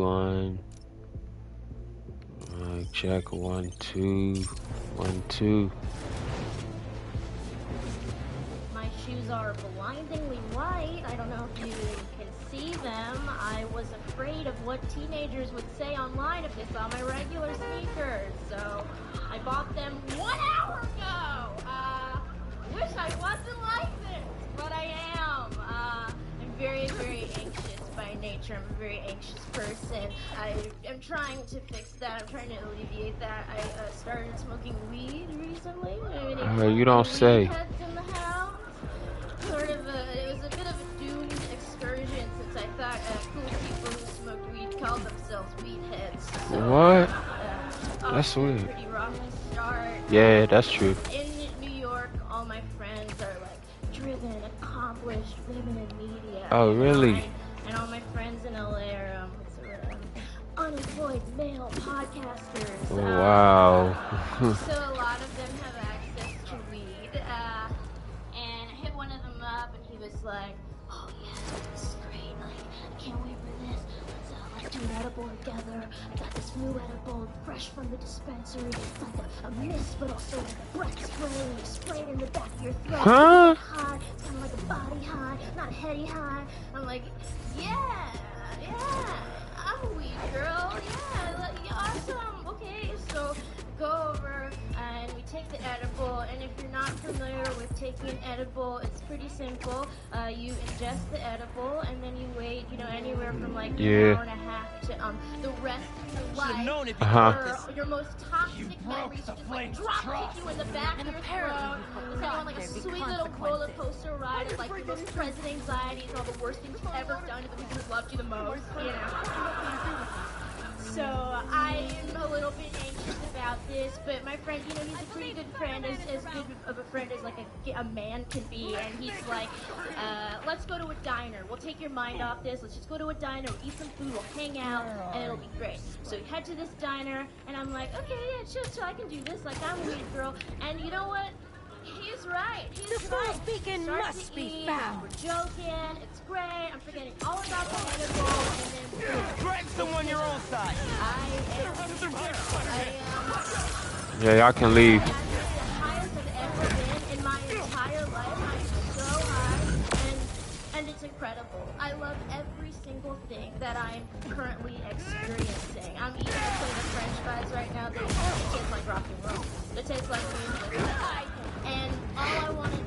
1. Check 1 2 1 2. My shoes are blindingly white. I don't know if you can see them. I was afraid of what teenagers would say online if they saw my regular sneakers. So I bought them 1 hour ago. Wish I wasn't like this, but I am. I'm very, very anxious by nature. I'm a very anxious person. I am trying to fix that. I'm trying to alleviate that. I started smoking weed recently. You don't say. Heads in the house. It was a bit of a doomed excursion since I thought cool people who smoked weed called themselves weed heads. So, What? That's weird. Pretty rough start. Yeah, that's true. In New York, all my friends are like driven, accomplished women in media. Oh, really? And all my friends in LA are unemployed male podcasters. Oh, wow. So a lot of them have access to weed. And I hit one of them up, and he was like, "Oh yeah, this is great. Like, I can't wait for this. Let's do an edible together. I got this new edible, fresh from the dispensary. It's like a mist, but also like a breath spray. And you spray it in the back of your throat. Huh? It's high. It's kind of like a body high, not a heady high." I'm like, yeah. I'm a weed girl. Yeah, awesome. Okay, so go over and we take the edible. And if you're not familiar with taking an edible, it's pretty simple. You ingest the edible and then you wait, anywhere from like an hour and a half to the rest of your life. Your most toxic memories just like drop kick you in the back of your throat. It's like on like a sweet little roller coaster ride of like your most present anxieties and all the worst things you've ever done to the people who loved you the most. So I'm a little bit anxious about this, but my friend, he's a pretty good friend, as good of a friend as like a man can be, and he's like, let's go to a diner. We'll take your mind off this. Let's just go to a diner, we'll eat some food, we'll hang out, and it'll be great. So we head to this diner, and I'm like, okay, yeah, sure, I can do this. Like, I'm a weird girl, and you know what? He's right. The fool's beacon must be found. We're joking. It's great. I'm forgetting all about the edible. And then grab someone your own side. Yeah, y'all can leave. I'm the highest I've ever been in my entire life. I'm so high, and it's incredible. I love every single thing that I'm currently experiencing. I'm eating a plate of French fries right now. They taste like rock and roll. They taste like music. And all I want to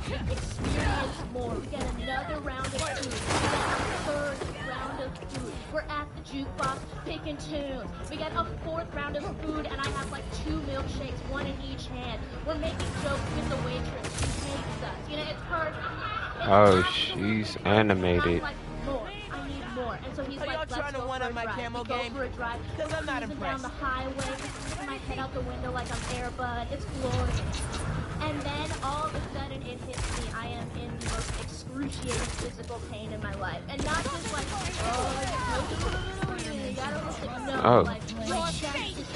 do is experience more. We get another round of food. We get a third round of food. We're at the jukebox picking tunes. We get a fourth round of food, and I have like 2 milkshakes, 1 in each hand. We're making jokes with the waitress who makes us. It's perfect. Oh, she's animated. I'm like, more. I need more. And so he's like, let's go for a drive. We go for a drive. Because I'm not impressed. Down the highway, sticking my head out the window like I'm Air Bud. It's glorious. And then all of a sudden it hits me. I am in the most excruciating physical pain in my life. And not just like, my chest is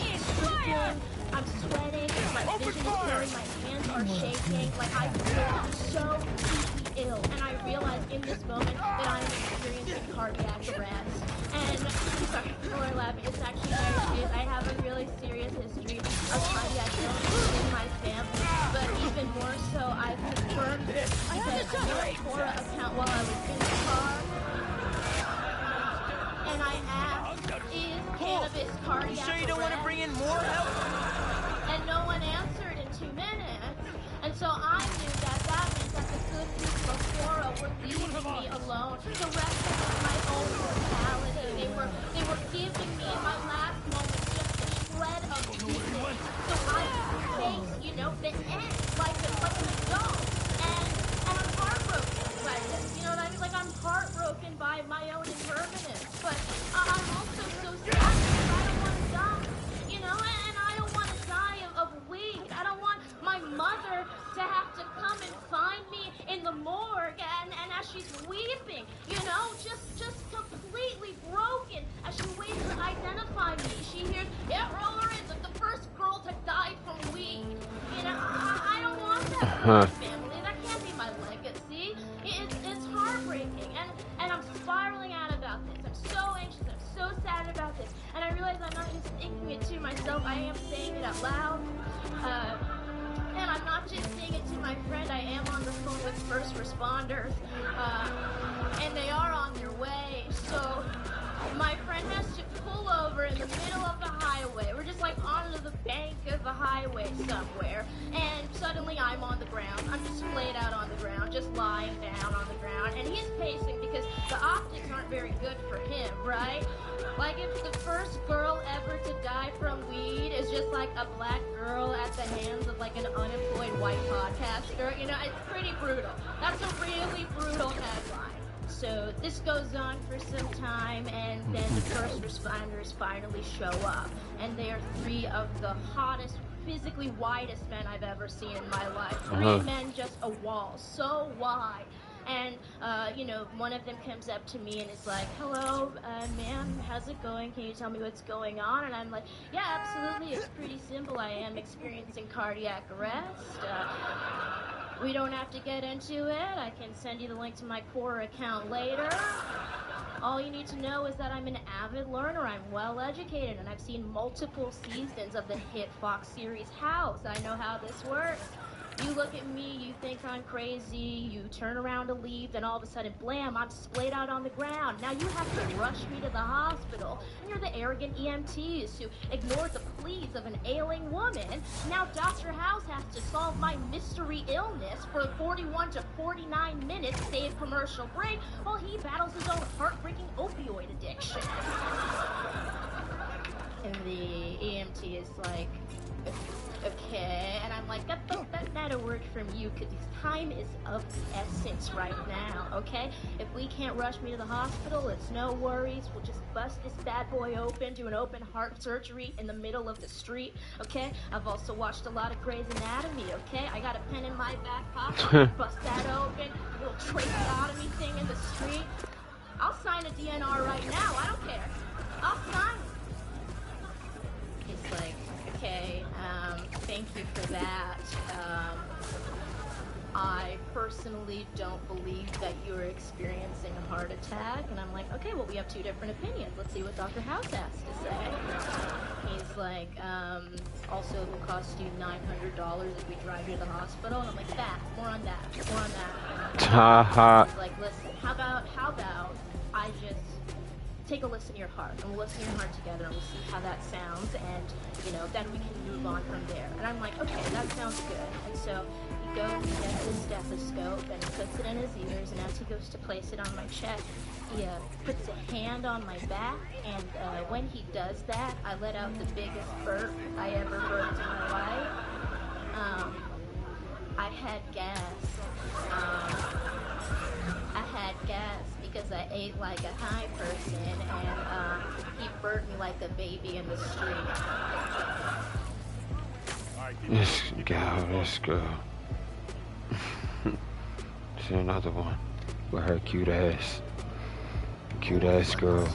freaking, I'm sweating, my vision is blurry, my hands are shaking, like I feel so deeply ill. And I realize in this moment that I am experiencing cardiac arrest. And I'm sorry, people are laughing. It's actually very serious. I have a really serious history of cardiac illness in my family. But even more so, I've confirmed this because I made a Quora account while I was in the car. And I asked, is cannabis cardiac sure you don't want to bring in more help? And no one answered in 2 minutes. And so I knew that meant that the good people of Quora were leaving me alone. The rest of my own mortality. They were giving me in my last moments just a shred of music. So I face, the end like an adult. And I'm heartbroken by this. You know what I mean? Like I'm heartbroken by my own impermanence. But I'm also so sad because I don't want to die. And I don't want to die of weed. I don't want my mother to have to come and find me in the morgue and as she's weeping, just completely broken as she waits to identify me. She hears, yeah, roll her in, the first girl to die from weed. I don't want that for my family. That can't be my legacy. It's heartbreaking, and I'm spiraling out about this. I'm so anxious. I'm so sad. out loud. And I'm not just saying it to my friend, I am on the phone with first responders, and they are on their way. So my friend has to pull over in the middle of the highway. We're just like onto the bank of the highway somewhere, and suddenly I'm on the ground. I'm just splayed out on the ground, just lying down on the ground, and he's pacing because the optics aren't very good for him, right? Like if the first girl ever to die from weed is just like a black girl at the hands of like an unemployed white podcaster, you know, it's pretty brutal. That's a really brutal headline. So this goes on for some time, and then the first responders finally show up, and they are three of the hottest, physically widest men I've ever seen in my life. Three men, just a wall, so wide. And, you know, one of them comes up to me and is like, hello, ma'am, how's it going? Can you tell me what's going on? And I'm like, yeah, absolutely, it's pretty simple. I am experiencing cardiac arrest. We don't have to get into it. I can send you the link to my Quora account later. All you need to know is that I'm an avid learner. I'm well educated, and I've seen multiple seasons of the hit Fox series House. I know how this works. You look at me, you think I'm crazy, you turn around to leave, then all of a sudden, blam, I'm splayed out on the ground. Now you have to rush me to the hospital, and you're the arrogant EMTs who ignored the pleas of an ailing woman. Now Dr. House has to solve my mystery illness for 41 to 49 minutes, save commercial break, while he battles his own heartbreaking opioid addiction. And the EMT is like, okay, and I'm like, that'll work from you, because time is of the essence right now, okay? If we can't rush me to the hospital, it's no worries. We'll just bust this bad boy open, do an open heart surgery in the middle of the street, okay? I've also watched a lot of Grey's Anatomy, okay? I got a pen in my back pocket, bust that open, a little tracheotomy thing in the street. I'll sign a DNR right now, I don't care. I'll sign it. He's like, okay, thank you for that. I personally don't believe that you're experiencing a heart attack. And I'm like, okay, well, we have two different opinions. Let's see what Dr. House has to say. He's like, also it will cost you $900 if we drive you to the hospital. And I'm like, more on that. He's like, listen, how about I just take a listen to your heart, and we'll listen to your heart together, and we'll see how that sounds, and, you know, then we can move on from there. And I'm like, okay, that sounds good. And so he goes and gets his stethoscope, and he puts it in his ears, and as he goes to place it on my chest, he puts a hand on my back, and when he does that, I let out the biggest burp I ever burped in my life. I had gas. Because I ate like a high person, and he burped me like a baby in the street. This girl. See another one with her cute ass girl.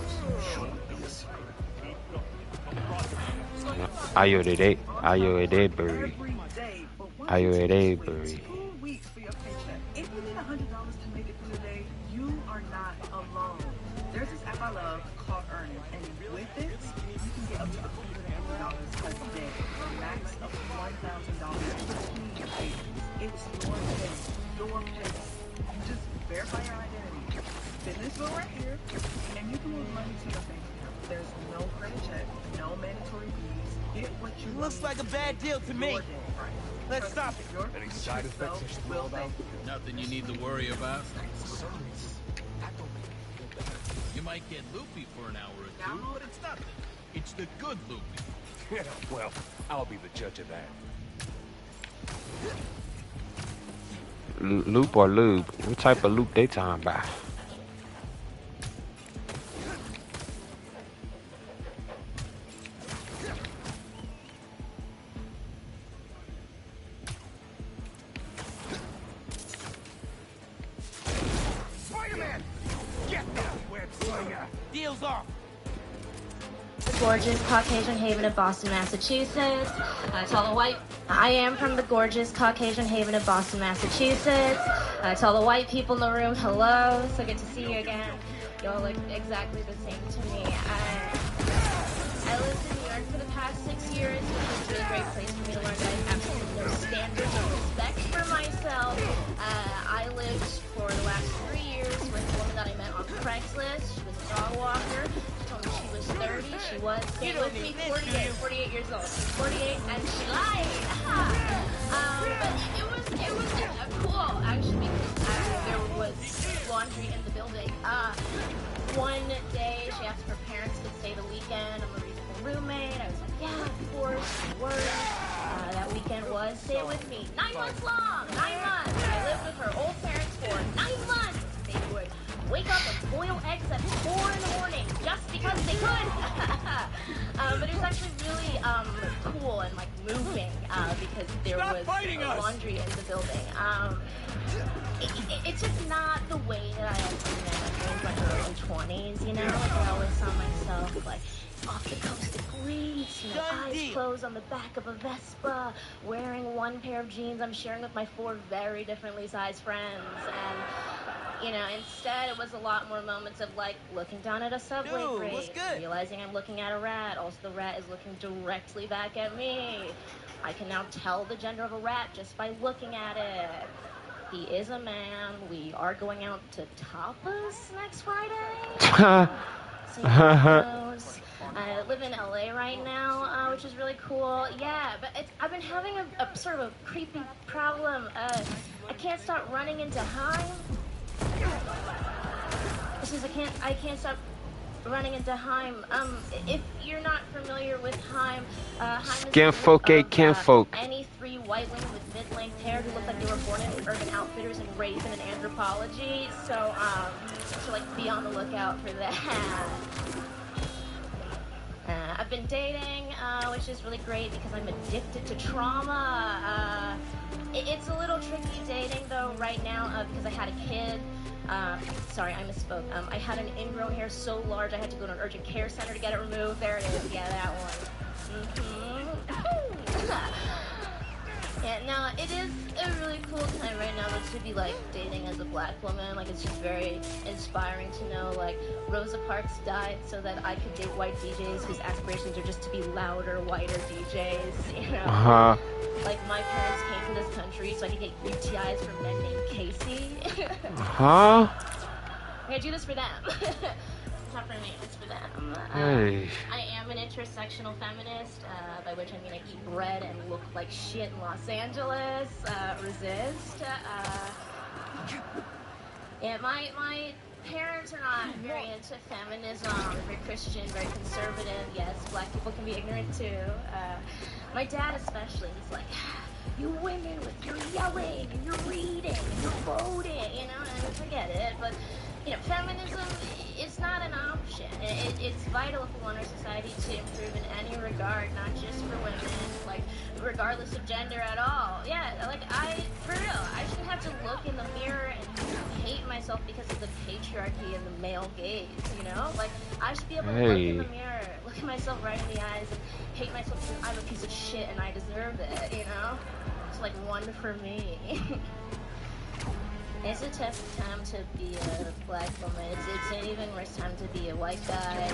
Ayo Edebiri. Ayo Edebiri. If you need $100 to make it through the day, you are not alone. There's this app I love called Earn It, and with it, you can get up to $150 a day, a max of $1,000 between your payments. It's your pace, your pace. You just verify your identity, spin this bill right here, and you can move money to your bank account. There's no credit check, no mandatory fees. Get what you Looks like a bad deal to me. Let's stop it. Any side effects you should know about? Nothing you need to worry about. You might get loopy for an hour or two, but it's nothing. It's the good loopy. Yeah, well, I'll be the judge of that. Loop or lube? What type of loop they talking about? Deal's off. The gorgeous Caucasian haven of Boston, Massachusetts. To all the white, I am from the gorgeous Caucasian haven of Boston, Massachusetts. To all the white people in the room, hello. So good to see you again. Y'all look exactly the same to me. I lived in New York for the past 6 years, which was really great was staying with me 48 years old. 48 and she lied. But it was cool actually because there was laundry in the building. One day she asked if her parents could stay the weekend. I'm a reasonable roommate. I was like, yeah, of course, work. That weekend was stay with me. 9 months long. 9 months. I lived with her old parents for 9 months. They would wake up and boil eggs at 4 in the morning just because they could. But it was actually really cool and like moving because there was laundry in the building. It's just not the way that I imagined in my early 20s, you know? Like I always saw myself like off the coast of Greece, you know, eyes closed on the back of a Vespa, wearing one pair of jeans I'm sharing with my 4 very differently sized friends, and you know, instead it was a lot more moments of like looking down at a subway break, realizing I'm looking at a rat, also the rat is looking directly back at me. I can now tell the gender of a rat just by looking at it. He is a man. We are going out to tapas next Friday. See how it goes. I live in LA right now, which is really cool. Yeah, but I've been having a sort of a creepy problem. I can't stop running into Heim. This is I can't stop running into Heim. If you're not familiar with Heim, Heim is any 3 white women with mid-length hair who look like they were born in Urban Outfitters and raised in an anthropology. So like be on the lookout for that. I've been dating, which is really great because I'm addicted to trauma. It's a little tricky dating though right now because I had a kid. Sorry, I misspoke. I had an ingrown hair so large I had to go to an urgent care center to get it removed. There it is. Yeah, that one. Yeah, no, it is a really cool time right now to be like dating as a black woman. Like it's just very inspiring to know like Rosa Parks died so that I could date white DJs whose aspirations are just to be louder, whiter DJs, you know? Like my parents came to this country so I could get UTIs from men named Casey. I do this for them. Not for me, it's for them. I am an intersectional feminist, by which I mean I eat bread and look like shit in Los Angeles. Resist. Yeah, my parents are not very into feminism. They're very Christian, very conservative. Yes, black people can be ignorant too. My dad especially, he's like, you women with your yelling and your reading and your voting, you know, and I forget it, but you know, feminism is not an option. It's vital if we want our society to improve in any regard, not just for women, like regardless of gender at all. Yeah, like for real, I shouldn't have to look in the mirror and hate myself because of the patriarchy and the male gaze, you know? Like, I should be able to look in the mirror, look at myself right in the eyes and hate myself because I'm a piece of shit and I deserve it, you know? It's like one for me. It's a tough time to be a black woman. It's an even worse time to be a white guy.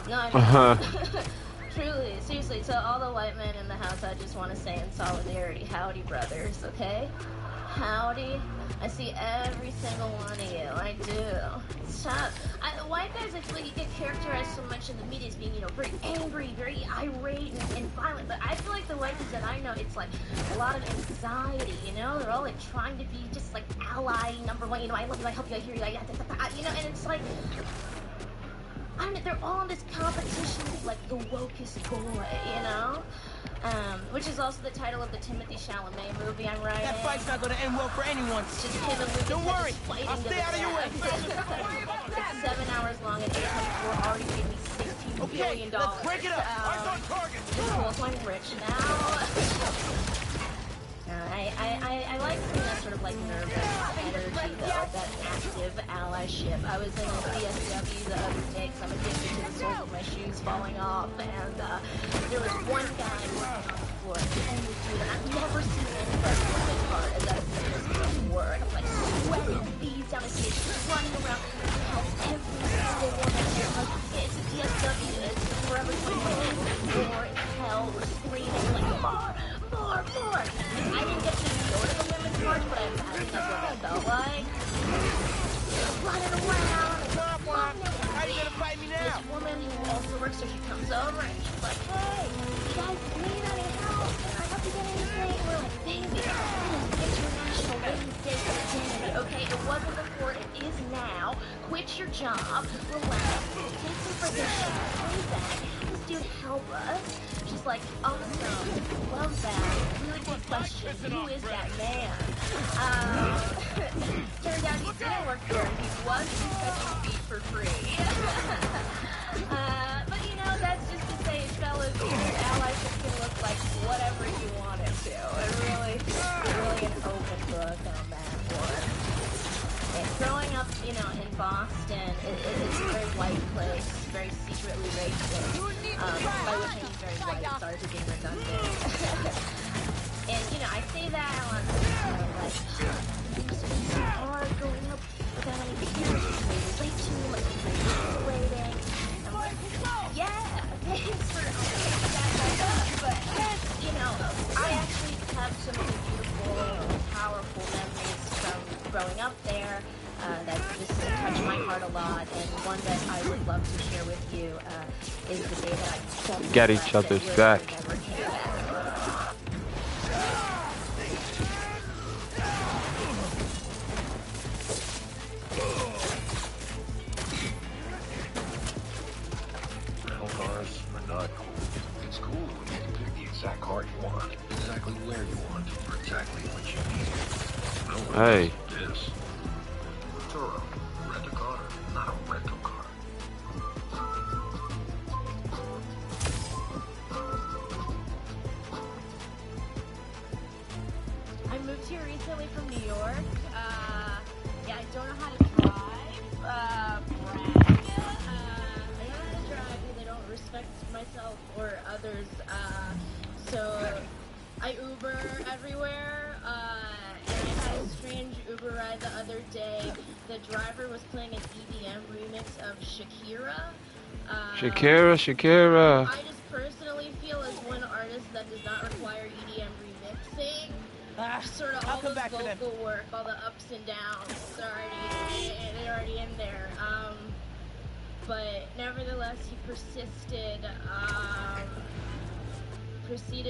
No, I mean, truly, seriously, to all the white men in the house, I just want to say in solidarity, howdy, brothers, okay? Howdy. I see every single one of you. I do. It's tough. White guys, I feel like you get characterized so much in the media as being, you know, very angry, very irate and violent. But I feel like the white guys that I know, it's like a lot of anxiety, you know? They're all like trying to be just like ally number one. You know, I love you, I help you, I hear you, you know, and it's like, I mean, they're all in this competition with like the wokest boy, you know? Which is also the title of the Timothy Chalamet movie I'm writing. That fight's not gonna end well for anyone. Just him and Lucas. Don't worry, I'll stay out of your way. It's 7 hours long and 824 already paid me $16 billion. Let's break it up. Eyes on target. Cool, so I'm rich now. I like seeing that sort of like nervous energy though, that active allyship. I was in a CSW the other day because I'm addicted to the soles of my shoes falling off, and there was one guy working on the floor, and this dude, and I've never seen anybody work as hard as I've seen this dude work. I'm like sweating beads down his face, running around and help every single woman there. Like, it's a CSW, it's forever 21, war in hell, we're screaming like more. I didn't get to go to the women's march, but I imagine that's what that felt like. Running around. How you gonna fight work, so she comes over and she's like, hey, you guys need any help? Can I help you get anything? We're like, baby, it is International Women's Day for Identity, okay? It wasn't before, it is now. Quit your job, relax, take some position, play back, have this dude help us. She's like, awesome, love that, really good question, who is that man? Turned out he didn't work there, he was touching feet for free. But you know, that's just to say, fellas, your allies can look like whatever you want it to. It really an open book on that one. And growing up, you know, in Boston, it's a very white place, very secretly racist. By which I mean very white, sorry for being redundant. And, you know, I say that a lot of people are like, it must have been so hard growing up without any parents who they relate to, like, manipulating. I'm like, yeah, thanks for that up. But, you know, I actually have some really beautiful, powerful memories from growing up there that just touch my heart a lot. And one that I would love to share with you is the day that I got each other's back. Never came back. Cars are not cool. It's cool when you can pick the exact car you want, exactly where you want, for exactly what you need. No one Hey. knows this. Turo, rent a car, not a rental car. I moved here recently from New York. Yeah, I don't know how to drive. Brag. I don't know how to drive because I don't respect myself or others. So I Uber everywhere. And I had a strange Uber ride the other day. The driver was playing an EDM remix of Shakira. Shakira. I just personally feel as one artist that does not require EDM remixing. Sort of all the vocal work, all the ups and downs, they're already in there. But nevertheless, he proceeded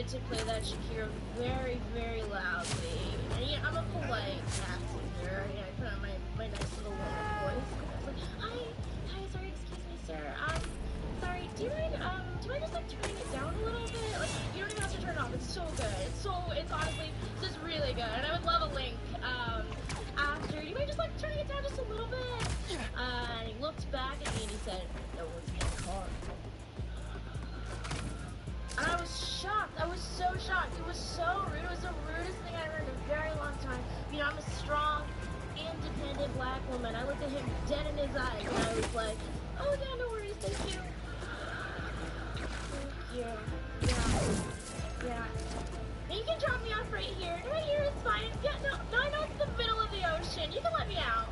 to play that Shakira very, very loudly. And you know, I'm a polite passenger. You know, I put on my nice little woman voice. I was like, hi, sorry, excuse me, sir. Sorry, do you mind just like turning it down a little bit? Like, you don't even have to turn it off. It's so good. It's honestly just really good. And I would love a link after. You mind just like turning it down just a little bit? And he looked back at me and he said, no one's in the car. And I was shocked. I was so shocked. It was so rude. It was the rudest thing I heard in a very long time. You know, I'm a strong, independent black woman. I looked at him dead in his eyes and I was like, oh yeah, no worries, thank you. Yeah. And you can drop me off right here. Right here is fine. Yeah, no, I know it's the middle of the ocean. You can let me out.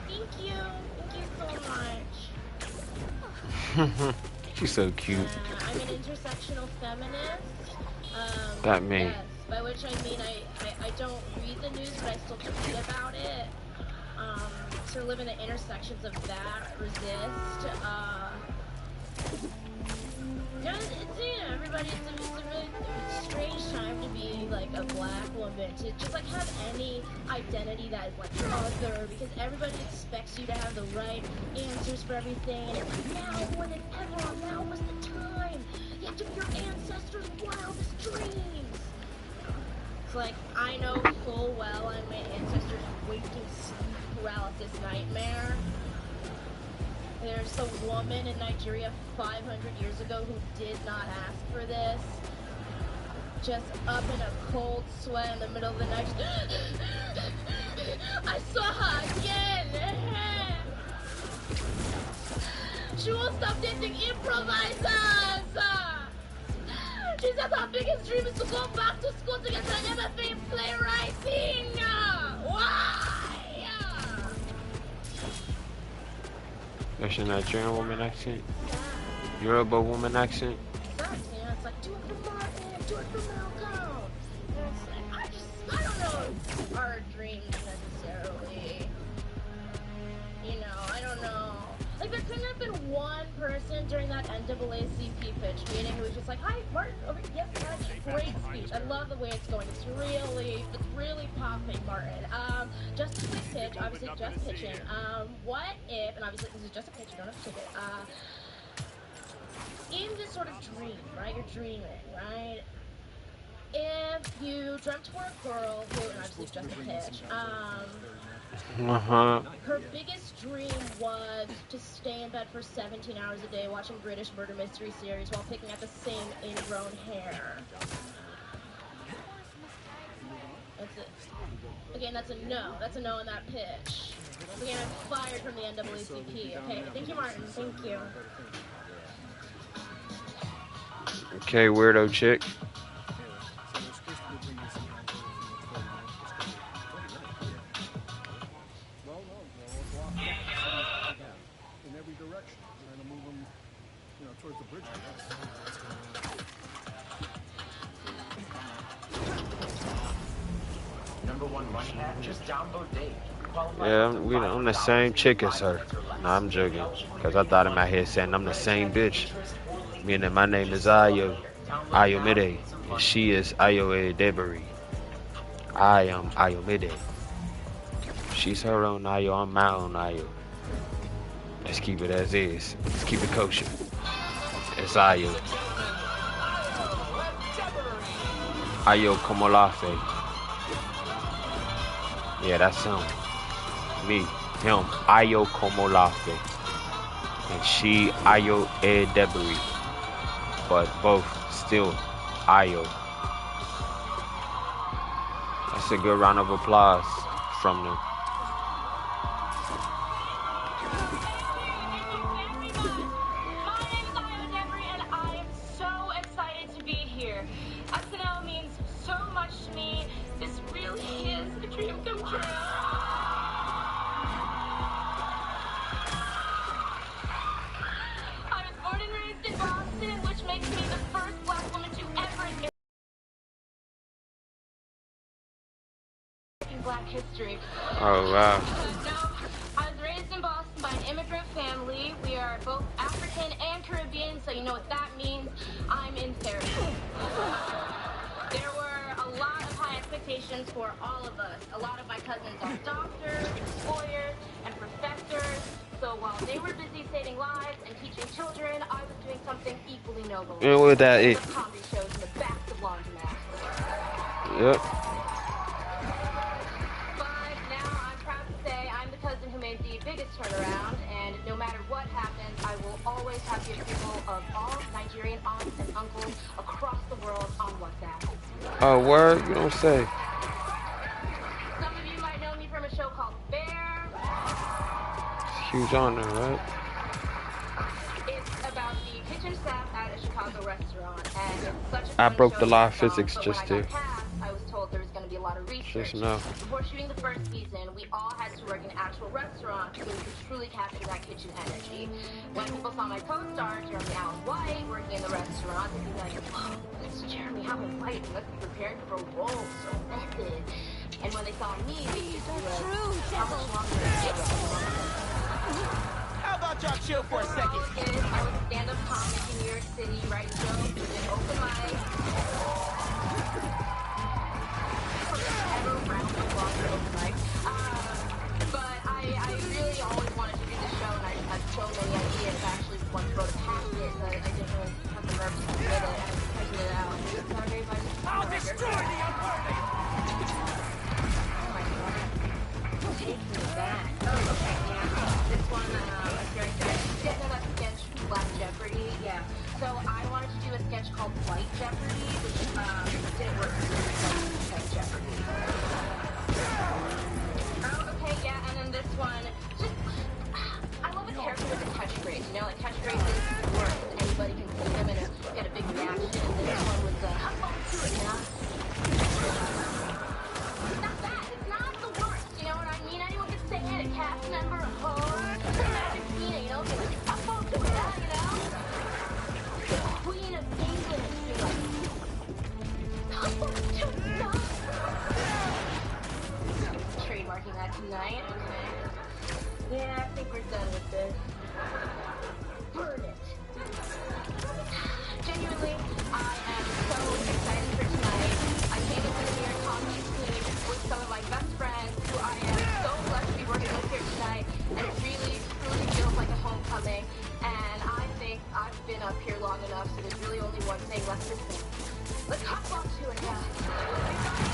Thank you so much. She's so cute. I'm an intersectional feminist. That me. Yes, by which I mean I don't read the news, but I still tweet about it. So live in the intersections of that, resist. Everybody, it's a really strange time to be like a black woman, to just like have any identity that is like other, because everybody expects you to have the right answers for everything, and it's like now more than ever, now was the time. You have to be your ancestors' wildest dreams. It's like, I know full well I'm my ancestors' waking sleep paralysis nightmare. There's a woman in Nigeria 500 years ago who did not ask for this. Just up in a cold sweat in the middle of the night. I saw her again. She won't stop dating improvisers. She says her biggest dream is to go back to school to get an MFA in playwriting. Why? That's your Nigerian woman accent? Yoruba woman accent? Exactly. It's like, do it for Martin, do it for Malcolm. And it's like, I don't know our dreams necessarily. You know, I don't know. Like, there couldn't have been one one person during that NAACP pitch meeting who was just like, "Hi, Martin, over yes, great speech. I love the way it's going. It's really popping, Martin. Just a quick pitch, obviously just pitching. What if, and obviously this is just a pitch, you don't have to take it. In this sort of dream, right? You're dreaming, right? If you dreamt for a girl who, and obviously it's just a pitch, her biggest dream was to stay in bed for 17 hours a day watching British murder mystery series while picking at the same ingrown hair. That's it. Again, that's a no. That's a no on that pitch. Again, I'm fired from the NAACP. Okay, thank you, Martin. Thank you. Okay, weirdo chick. In every direction, trying to move them, towards the bridge. Number one money hat, just download Dave. Yeah, I'm the same chick as her. No, I'm joking. Because I thought in my head saying I'm the same bitch. Meaning my name is Ayo Edebiri. And she is Ayo Edebiri. I am Ayo Edebiri. She's her own Ayo, I'm my own Ayo. Let's keep it as is. Let's keep it kosher. It's Ayo. Ayo Komolafe. Yeah, that's him. Me, him, Ayo Komolafe. And she, Ayo Edebiri. But both still Ayo. That's a good round of applause from them. Black history. Oh, wow. No, I was raised in Boston by an immigrant family. We are both African and Caribbean, so you know what that means. I'm in therapy. There were a lot of high expectations for all of us. A lot of my cousins are doctors, lawyers, and professors. So while they were busy saving lives and teaching children, I was doing something equally noble. And what that is? Comedy shows in the backs of laundromats. Yep. Turnaround, and no matter what happens, I will always have the approval of all Nigerian aunts and uncles across the world on WhatsApp. Oh, word? You don't say. Some of you might know me from a show called Bear. It's huge honor, right? It's about the kitchen staff at a Chicago restaurant, and it's such a I fun broke show the law to of film, physics but just when I there. got cast, I was told there was going to be a lot of research. Just know. Before shooting the first season, we all had to work in an actual restaurant so we could truly capture that kitchen energy. When people saw my co-star, Jeremy Allen White, working in the restaurant, they'd be like, "Whoa, that's Jeremy Allen White. He must be preparing for a role so method." And when they saw me, they used to be like, "How much longer is it?" How about y'all chill for a second? I was a stand-up comic in New York City, writing jokes, and open mic. But I really always wanted to do the show, and I just had so many ideas. I actually once wrote a packet, but I didn't really have the nerve to submit it. I was typing it out. Sorry, but I'll destroy the apartment! Oh my god. Take me back. Oh, okay, yeah. This one, yeah, no, that's sketch Black Jeopardy, yeah. So I wanted to do a sketch called White Jeopardy, which didn't work for White Jeopardy. Oh, okay, yeah, and then this one, just, I love a character with a catchphrase, like catchphrases work, anybody can say them and get a big reaction, and this one was, I'm going to it, It's not that, it's not the worst, you know what I mean? Anyone can say it, a cast member, a whore, a magic Tina, I'm going to it, The Queen of England, you're like, I'm going to it, trademarking that tonight, okay. Yeah, I think we're done with this. now, so there's really only one thing left to say. Let's hop on to it now.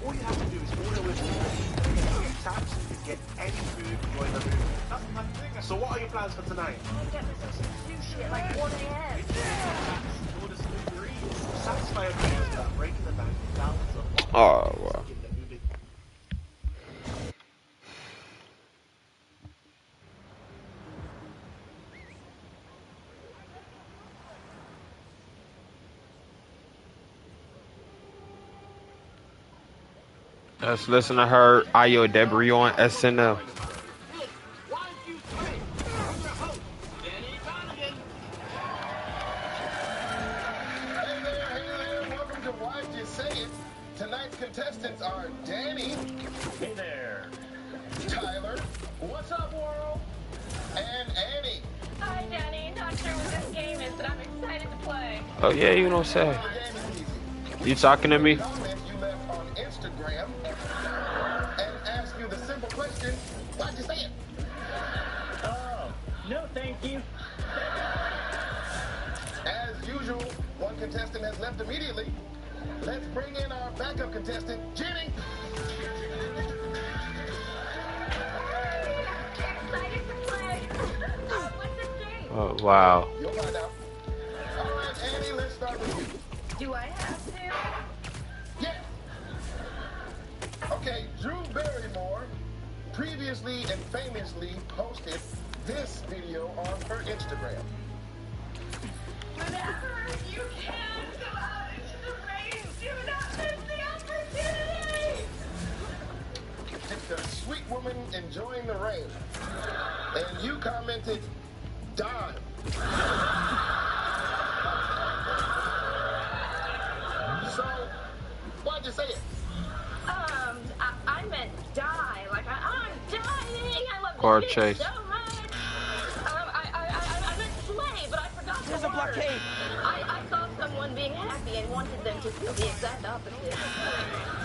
All you have to do is order with me. Taps, you can get any food during the movie. That's my thing. So what are your plans for tonight? I'll get myself some sushi at like 1 a.m. Order some Uber Eats. Satisfy your dreams without breaking the bank. Thousands of Oh, wow. Let's listen to her, Ayo Edebiri on SNL. Welcome to Why'd You Say It? Tonight's contestants are Danny. Hey there. Tyler. What's up, world? And Annie. Hi, Danny. Not sure what this game is, but I'm excited to play. Oh yeah, you know what I'm saying. The game is easy. You talking to me? Comment you left on Instagram and ask you the simple question, why'd you say it? Oh, no thank you. As usual, one contestant has left immediately. Let's bring in our backup contestant, Jenny. Excited to play. What's this game? Oh wow. You'll find out. All right, Annie, let's start with you. Do I have to? Yeah. Okay, Drew Barrymore previously and famously posted this video on her Instagram. Whenever you can go out into the rain, do not miss the opportunity! It's a sweet woman enjoying the rain. And you commented, dime. So, why'd you say it? I meant die. Like, I'm dying. I love Car this chase. so much. I meant slay, but I forgot the There's a word. blockade. I saw someone being happy and wanted them to feel the exact opposite.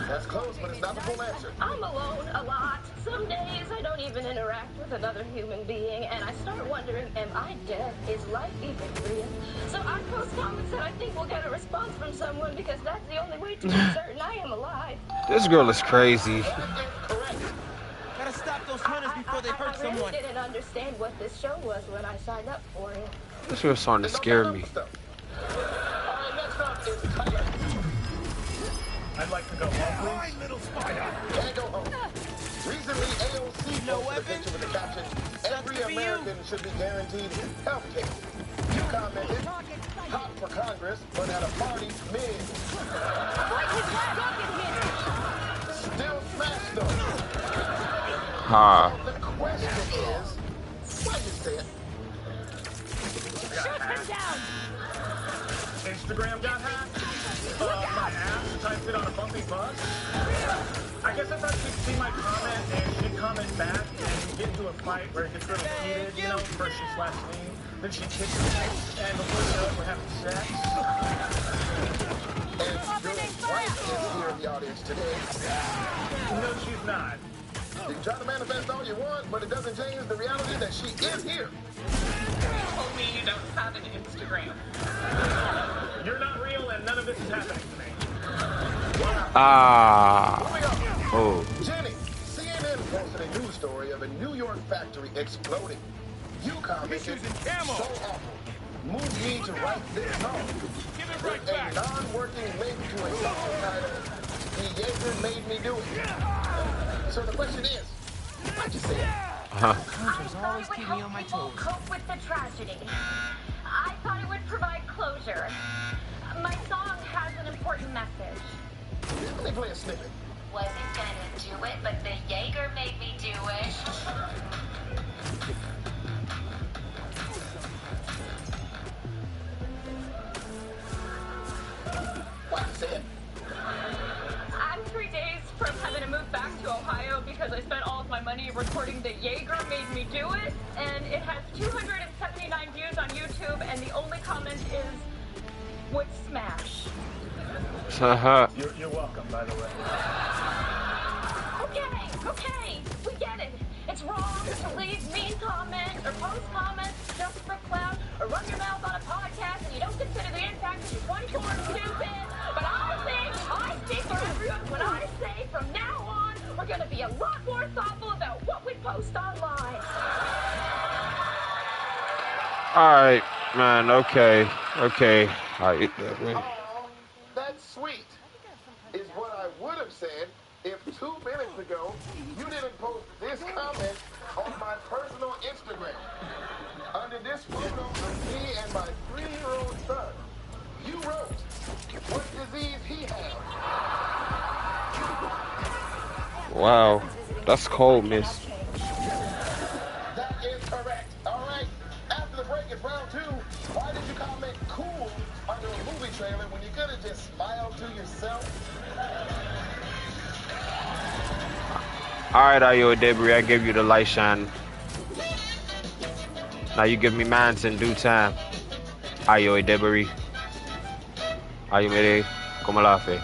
That's close, but it's not the full answer. I'm alone a lot. Some days I don't even interact with another human being, and I start wondering, am I dead? Is life even real? So I post comments that I think will get a response from someone because that's the only way to be certain I am alive. This girl is crazy. Correct. Gotta stop those hunters before they hurt I really someone. didn't understand what this show was when I signed up for it. This girl's starting to scare me. All right, next up is Tyler. I'd like to go home, All right, little spider. Can't go home. Recently, AOC No posted a weapon? picture with the caption, every good for you. American should be guaranteed health care. You commented, hot for Congress, but at a party, mid. Still smashed though. Ha. The question is, why you say it? Shoot him down! Instagram got hacked. My ass typed it on a bumpy bus. I guess I thought she'd see my comment and she'd comment back and get into a fight where it gets really heated, you know, first she slaps me, then she kicks me, and before you know it, we're having sex. And your wife is here in the audience today. No, she's not. You can try to manifest all you want, but it doesn't change the reality that she is here. told me you don't have an Instagram. You're not real and none of this is happening to me. Ah. Oh. Jenny, CNN posted a news story of a New York factory exploding. You commented, so awful. Moved me to write this song. Give it With right a back. non-working link to a song titled, The Jaeger Made Me Do It. So the question is, why'd you say it? I thought it would help people cope with the tragedy. I thought it would provide closure. My song has an important message. Let me play a snippet. Wasn't gonna do it, but the Jaeger made me do it. What's it? I'm 3 days from having to move back to Ohio because I spent all of my money recording the Jaeger made me do it, and it has 279 views on YouTube, and the only comment is, would smash. You're welcome, by the way. Okay, we get it. It's wrong to leave mean comments or post comments just for clout or run your mouth on a podcast and you don't consider the impact that you're 24 and stupid. But I speak for everyone when I say from now on, we're going to be a lot more thoughtful about what we post online. Alright, man, okay. Alright. Oh, that's sweet. Is what I would have said if 2 minutes ago you didn't post this comment on my personal Instagram. Under this photo of me and my 3-year-old son, you wrote what disease he had. Wow. That's cold, miss. That is correct. All right. After the break, it's round 2. Why did you comment cool under a movie trailer when you could have just smiled to yourself? Alright, Ayo Edebiri, I give you the light shine. Now you give me mines in due time. Ayo Edebiri. Ayo Edebiri. Como la fe?